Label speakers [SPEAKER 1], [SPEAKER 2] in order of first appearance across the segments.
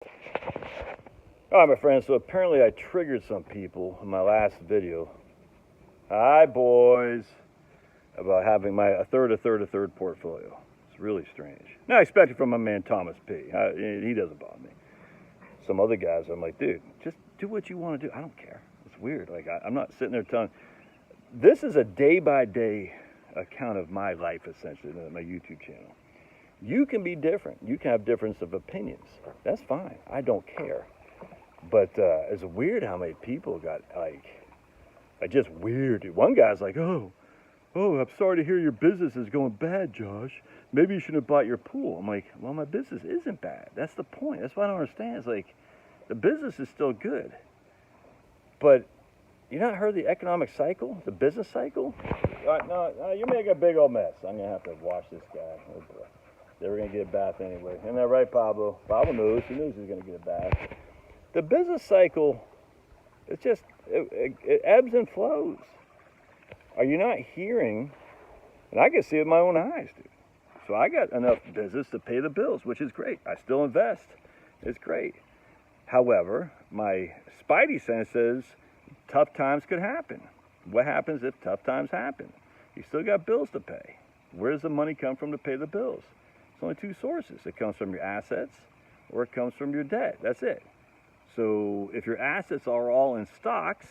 [SPEAKER 1] All right, my friends, so apparently I triggered some people in my last video. Hi, boys. About having a third portfolio. It's really strange. Now, I expect it from my man Thomas P. He doesn't bother me. Some other guys, I'm like, dude, just do what you want to do. I don't care. It's weird. Like, I'm not sitting there telling. This is a day-by-day account of my life, essentially, my YouTube channel. You can be different. You can have difference of opinions. That's fine. I don't care. But it's weird how many people got, like just weird. One guy's like, oh, I'm sorry to hear your business is going bad, Josh. Maybe you shouldn't have bought your pool. I'm like, well, my business isn't bad. That's the point. That's what I don't understand. It's like, the business is still good. But you not heard the economic cycle, the business cycle? No, you're making a big old mess. I'm going to have to wash this guy. Oh, boy. They were going to get a bath anyway. Isn't that right, Pablo? Pablo knows. He knows he's going to get a bath. The business cycle, it's just, it ebbs and flows. Are you not hearing? And I can see it with my own eyes, dude. So I got enough business to pay the bills, which is great. I still invest. It's great. However, my spidey sense says tough times could happen. What happens if tough times happen? You still got bills to pay. Where does the money come from to pay the bills? It's only two sources. It comes from your assets or it comes from your debt. That's it. So if your assets are all in stocks,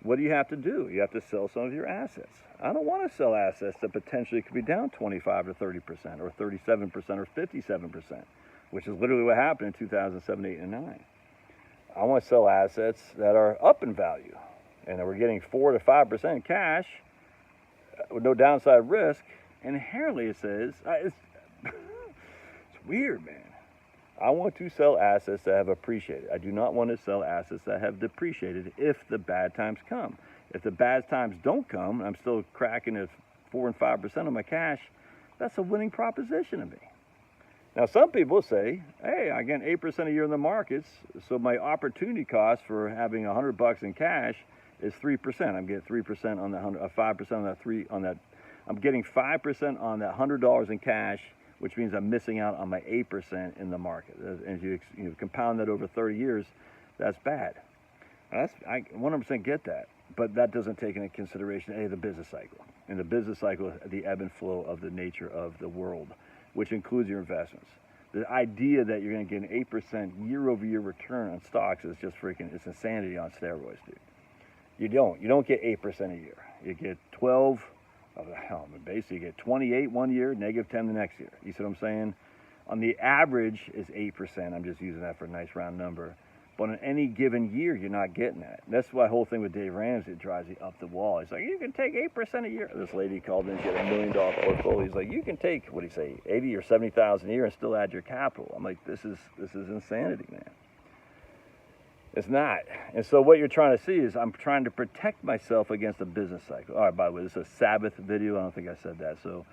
[SPEAKER 1] what do you have to do? You have to sell some of your assets. I don't want to sell assets that potentially could be down 25 or 30% or 37% or 57%, which is literally what happened in 2007, 8, and 9. I want to sell assets that are up in value and that we're getting 4 to 5% cash with no downside risk. Inherently, it says, it's weird, man. I want to sell assets that have appreciated. I do not want to sell assets that have depreciated if the bad times come. If the bad times don't come, I'm still cracking at 4 and 5% of my cash, that's a winning proposition to me. Now, some people say, hey, I get 8% a year in the markets, so my opportunity cost for having $100 in cash is 3%. I'm getting 3% on that 5% on that 3 on that. I'm getting 5% on that $100 in cash, which means I'm missing out on my 8% in the market. And if you compound that over 30 years, that's bad. I 100% get that, but that doesn't take into consideration the business cycle. And the business cycle, the ebb and flow of the nature of the world, which includes your investments. The idea that you're going to get an 8% year-over-year return on stocks is just freaking, it's insanity on steroids, dude. You don't get 8% a year. You get 12. Basically, you get 28 one year, -10 the next year. You see what I'm saying? On the average is 8%. I'm just using that for a nice round number. But on any given year, you're not getting that. That's why the whole thing with Dave Ramsey, it drives you up the wall. He's like, you can take 8% a year. This lady called in, she had $1 million portfolio. He's like, you can take, what do you say, 80 or 70,000 a year and still add your capital. I'm like, this is insanity, man. It's not. And so what you're trying to see is I'm trying to protect myself against a business cycle. All right, by the way, this is a Sabbath video. I don't think I said that. So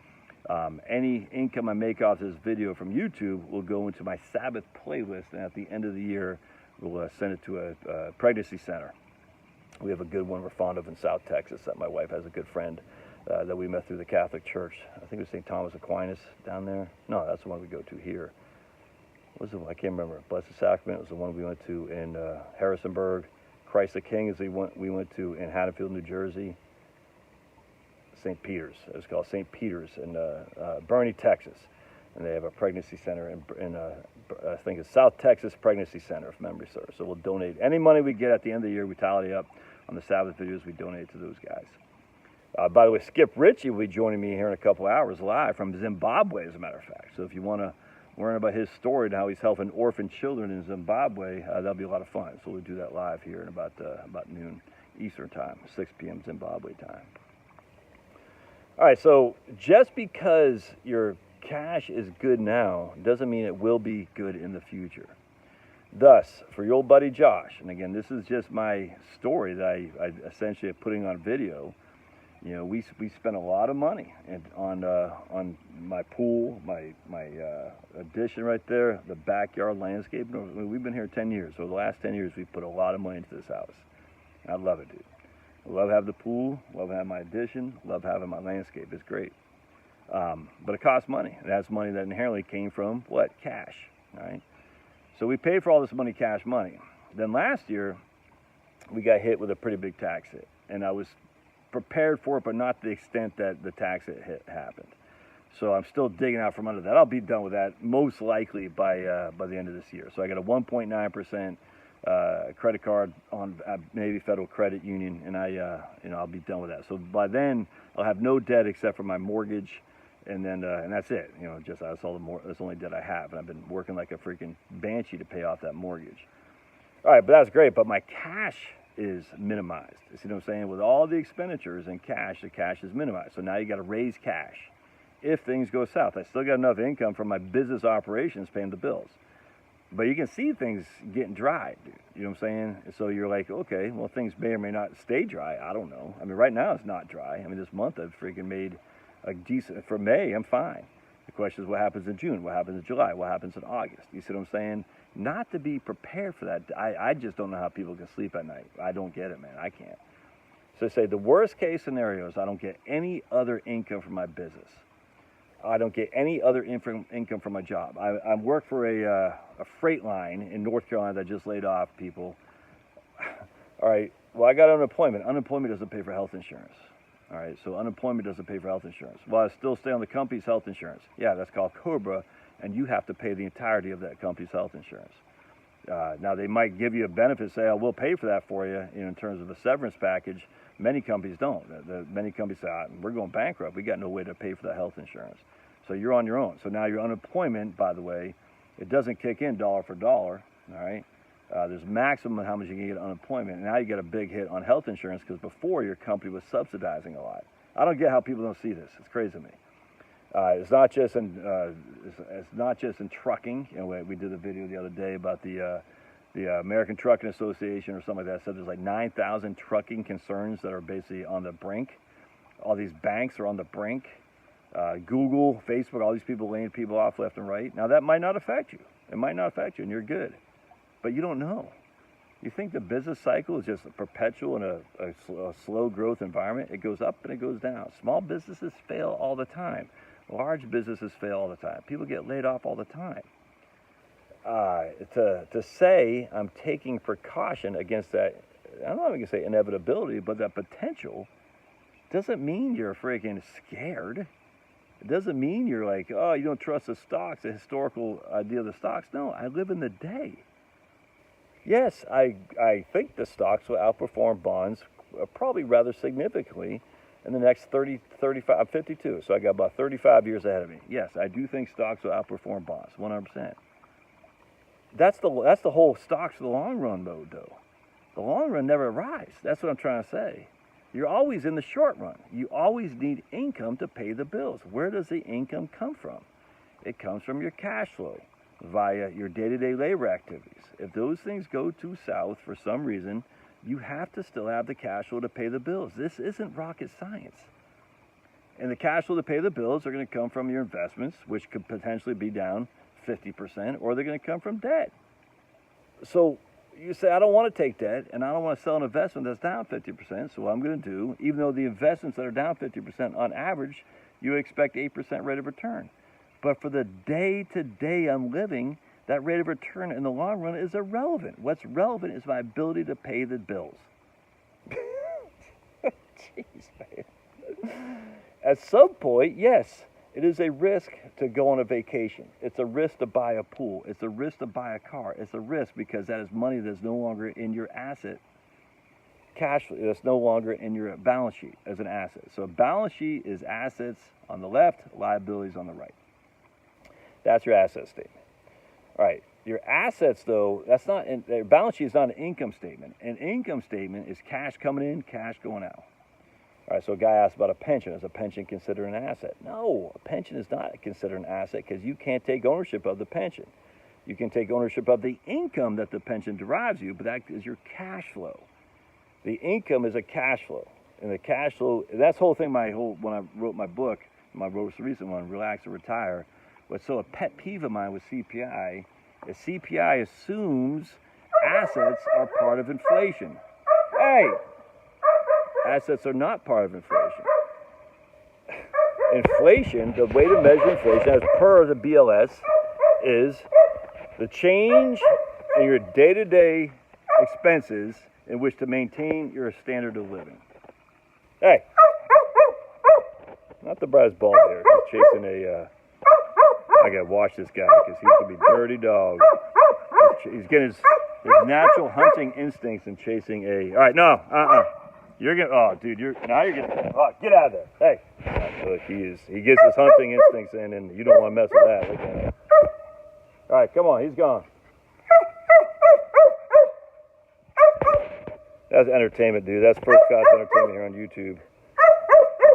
[SPEAKER 1] any income I make off this video from YouTube will go into my Sabbath playlist. And at the end of the year, we'll send it to a pregnancy center. We have a good one we're fond of in South Texas that my wife has a good friend that we met through the Catholic Church. I think it was St. Thomas Aquinas down there. No, that's the one we go to here. What was the one? I can't remember. Blessed Sacrament was the one we went to in Harrisonburg. Christ the King is we went to in Haddonfield, New Jersey. St. Peter's. It's called St. Peter's in Bernie, Texas. And they have a pregnancy center in I think it's South Texas Pregnancy Center, if memory serves. So we'll donate any money we get at the end of the year. We tally up on the Sabbath videos. We donate to those guys. By the way, Skip Ritchie will be joining me here in a couple hours live from Zimbabwe, as a matter of fact. So if you want to learn about his story and how he's helping orphan children in Zimbabwe, that'll be a lot of fun. So we'll do that live here in about noon Eastern time, 6 p.m. Zimbabwe time. All right, so just because your cash is good now doesn't mean it will be good in the future. Thus, for your old buddy Josh, and again, this is just my story that I essentially am putting on video. You know, we spent a lot of money on my pool, my addition right there, the backyard landscaping. We've been here 10 years. So the last 10 years, we've put a lot of money into this house. And I love it, dude. I love having the pool, love having my addition, love having my landscape. It's great. But it costs money. It has money that inherently came from what? Cash, all right? So we paid for all this money, cash money. Then last year, we got hit with a pretty big tax hit. And I was prepared for it, but not to the extent that the tax hit happened. So I'm still digging out from under that. I'll be done with that most likely by the end of this year. So I got a 1.9% credit card on Navy Federal Credit Union, and I'll be done with that. So by then I'll have no debt except for my mortgage, and then and that's it. Just that's the only debt I have, and I've been working like a freaking banshee to pay off that mortgage. All right, but that's great. But my cash is minimized. You see what I'm saying? With all the expenditures and cash, the cash is minimized. So now you got to raise cash if things go south. I still got enough income from my business operations paying the bills. But you can see things getting dry, dude. You know what I'm saying? So you're like, okay, well, things may or may not stay dry. I don't know. I mean, right now it's not dry. I mean, this month I've freaking made a decent, for May, I'm fine. The question is what happens in June? What happens in July? What happens in August? You see what I'm saying? Not to be prepared for that. I just don't know how people can sleep at night. I don't get it, man. I can't. So say the worst case scenario is I don't get any other income from my business. I don't get any other income from my job. I work for a freight line in North Carolina that just laid off people. All right, well, I got unemployment. Unemployment doesn't pay for health insurance. All right, so unemployment doesn't pay for health insurance. Well, I still stay on the company's health insurance. Yeah, that's called COBRA, and you have to pay the entirety of that company's health insurance. Now, they might give you a benefit, say, oh, we'll pay for that for you, in terms of a severance package. Many companies don't. Many companies say, we're going bankrupt. We got no way to pay for that health insurance. So you're on your own. So now your unemployment, by the way, it doesn't kick in dollar for dollar, all right? There's maximum how much you can get unemployment. And now you get a big hit on health insurance because before your company was subsidizing a lot. I don't get how people don't see this. It's crazy to me. It's not just in trucking. We did a video the other day about the American Trucking Association or something like that. Said there's like 9,000 trucking concerns that are basically on the brink. All these banks are on the brink. Google, Facebook, all these people laying people off left and right. Now that might not affect you. It might not affect you, and you're good. But you don't know. You think the business cycle is just perpetual in a slow growth environment? It goes up and it goes down. Small businesses fail all the time. Large businesses fail all the time. People get laid off all the time. To say I'm taking precaution against that, I'm not going to say inevitability, but that potential, doesn't mean you're freaking scared. It doesn't mean you're like, oh, you don't trust the stocks, the historical idea of the stocks. No, I live in the day. Yes, I think the stocks will outperform bonds probably rather significantly in the next 30, 35, I'm 52, so I got about 35 years ahead of me. Yes, I do think stocks will outperform bonds, 100%. That's the whole stocks for the long run mode, though. The long run never arrives. That's what I'm trying to say. You're always in the short run. You always need income to pay the bills. Where does the income come from? It comes from your cash flow via your day-to-day labor activities. If those things go too south for some reason, you have to still have the cash flow to pay the bills. This isn't rocket science. And the cash flow to pay the bills are going to come from your investments, which could potentially be down 50%, or they're going to come from debt. So you say, I don't want to take debt, and I don't want to sell an investment that's down 50%, so what I'm going to do, even though the investments that are down 50% on average, you expect 8% rate of return. But for the day-to-day I'm living, that rate of return in the long run is irrelevant. What's relevant is my ability to pay the bills. Jeez, man. At some point, yes, it is a risk to go on a vacation. It's a risk to buy a pool. It's a risk to buy a car. It's a risk because that is money that's no longer in your asset. Cash that's no longer in your balance sheet as an asset. So a balance sheet is assets on the left, liabilities on the right. That's your asset statement. All right, your assets, though, that's not, your balance sheet is not an income statement. An income statement is cash coming in, cash going out. All right, so a guy asked about a pension. Is a pension considered an asset? No, a pension is not considered an asset because you can't take ownership of the pension. You can take ownership of the income that the pension derives you, but that is your cash flow. The income is a cash flow. And the cash flow, that's the whole thing, when I wrote my book, my most recent one, Relax or Retire, what's so a pet peeve of mine with CPI is CPI assumes assets are part of inflation. Hey! Assets are not part of inflation. Inflation, the way to measure inflation as per the BLS, is the change and your day-to-day expenses in which to maintain your standard of living. Hey, not the brightest bulb there. He's chasing a. I gotta watch this guy because he's gonna be a dirty dog. He's getting his natural hunting instincts and chasing a. All right, no, You're gonna. Oh, dude, you're getting. Oh, get out of there. Hey, look, he gets his hunting instincts in, and you don't want to mess with that. Look at that. All right, come on, he's gone. That's entertainment, dude. That's first class entertainment here on YouTube.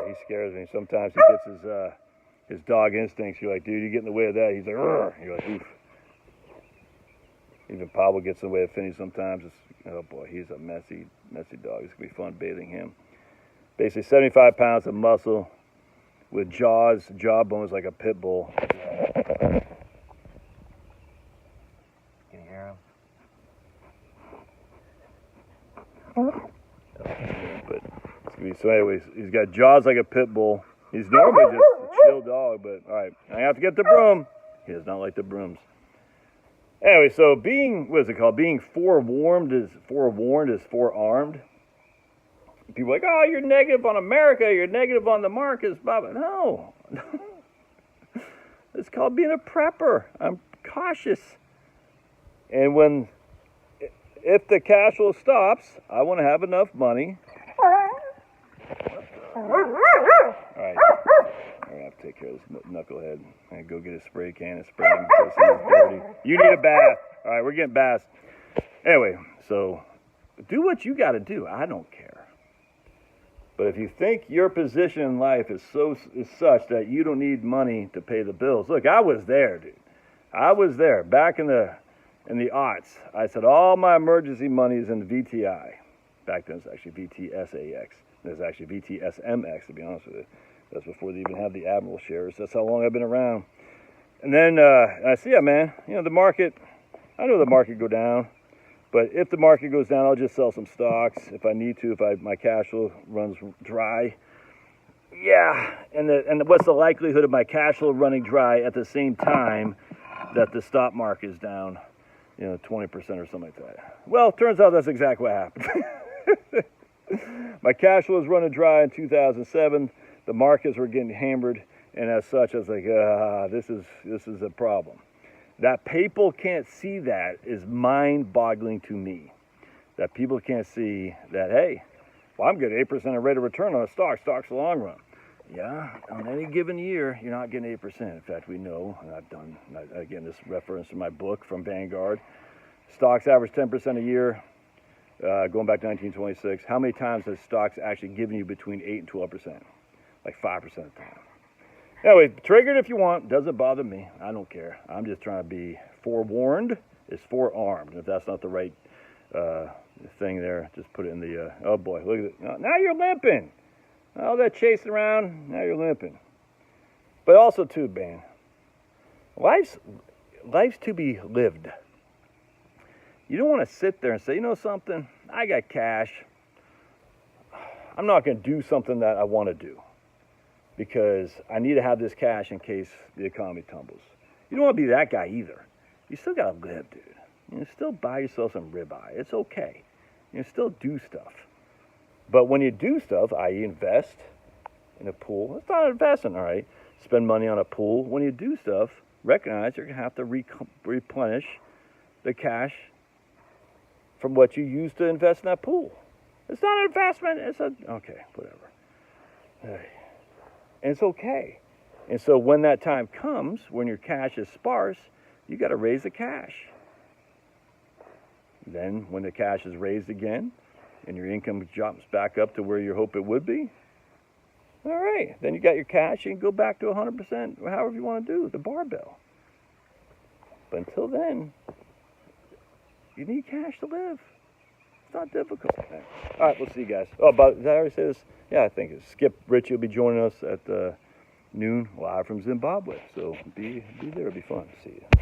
[SPEAKER 1] He scares me. Sometimes he gets his dog instincts. You're like, dude, you get in the way of that. He's like, "Rrr." You're like, oof. Even Pablo gets in the way of Finney sometimes. Oh boy, he's a messy dog. It's gonna be fun bathing him. Basically, 75 pounds of muscle with jawbones like a pit bull. Can you hear him? But it's gonna be, so anyways, he's got jaws like a pit bull. He's normally just a chill dog, but all right, I have to get the broom. He does not like the brooms. Anyway, so what is it called? Being forewarned is forearmed. People are like, oh, you're negative on America, you're negative on the markets, blah, blah. No. It's called being a prepper. I'm cautious. And if the cash flow stops, I want to have enough money. All right. I have to take care of this knucklehead. I go get a spray can and spray him because he's dirty. You need a bath. All right, we're getting baths. Anyway, so do what you got to do. I don't care. But if you think your position in life is such that you don't need money to pay the bills, look, I was there, dude. I was there back in the aughts. I said all my emergency money is in the VTI. Back then it was actually VTSAX. There's actually VTSMX, to be honest with you. That's before they even had the Admiral shares. That's how long I've been around. And then I see, yeah, man, the market, I know the market go down, but if the market goes down, I'll just sell some stocks if I need to, if my cash flow runs dry. Yeah, and what's the likelihood of my cash flow running dry at the same time that the stock market is down, 20% or something like that? Well, turns out that's exactly what happened. My cash flow was running dry in 2007. The markets were getting hammered, and as such, I was like, this is a problem. That people can't see that is mind-boggling to me. That people can't see that, hey, well, I'm getting 8% rate of return on a stock's the long run. Yeah, on any given year, you're not getting 8%. In fact, we know, and I've done, again, this reference to my book from Vanguard, stocks average 10% a year, going back to 1926. How many times has stocks actually given you between 8 and 12%? Like 5% of the time. Anyway, trigger it if you want. Doesn't bother me. I don't care. I'm just trying to be forewarned is forearmed. If that's not the right thing there, just put it in the, oh boy, look at it. Now you're limping. All that chasing around, now you're limping. But also too, man, life's to be lived. You don't want to sit there and say, you know something, I got cash. I'm not going to do something that I want to do, because I need to have this cash in case the economy tumbles. You don't want to be that guy either. You still got to live, dude. You still buy yourself some ribeye. It's okay. You still do stuff. But when you do stuff, i.e. invest in a pool, it's not an investment, all right? Spend money on a pool. When you do stuff, recognize you're going to have to replenish the cash from what you used to invest in that pool. It's not an investment. Okay, whatever. And it's okay. And so when that time comes, when your cash is sparse, you got to raise the cash. Then when the cash is raised again and your income jumps back up to where you hope it would be, all right, then you got your cash, you can go back to 100%, or however you want to do, the barbell. But until then, you need cash to live. It's not difficult. All right, we'll see you guys. Oh, did I already say this? Yeah, I think it's Skip Ritchie will be joining us at noon live from Zimbabwe. So be there. It'll be fun. See you.